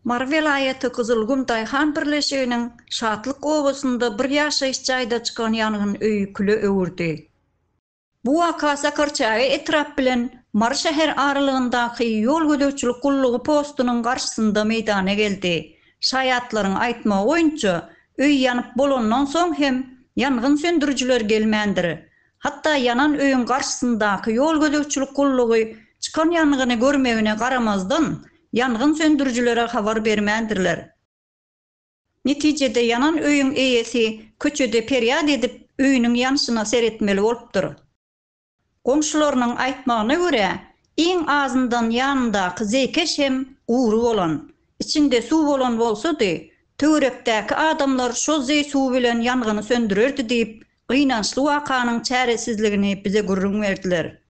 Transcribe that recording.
Mar vilayeti Kızılgum Dayhan birleşiginiň Şatlyk obasynda bir ýaşaýyş jaýda çykan ýangyn öýü küle öwürdi. Bu waka Sakarçagy etrap bilen Mar şäher aralygyndaky ýol gödäwçilik gullugy postunyň garşysynda meýdana geldi. Şaýatlaryň aýtmagy boýunça öý ýanyp bolandan soň hem ýangyn söndürüjüler gelmändir. Hatda yanan öýüň garşysyndaky ýol gödäwçilik gullugy çykan ýanygyny görmegine garamazdan ýangyn söndürüjülere habar bermändirler. Netijede yanan öýüň eýesi köçede perýad edip öýüniň ýanyşyna seretmeli bolupdyr. Komşularynyň aýtmagyna görä, iň azyndan ýanyndaky zekeş hem uğru bolan, içinde suw bolan bolsady, töwerekdäki adamlar şo suw bilen ýangyny söndürerdi diýip, gynançly wakanyň çäresizligini bize gurrun berdiler.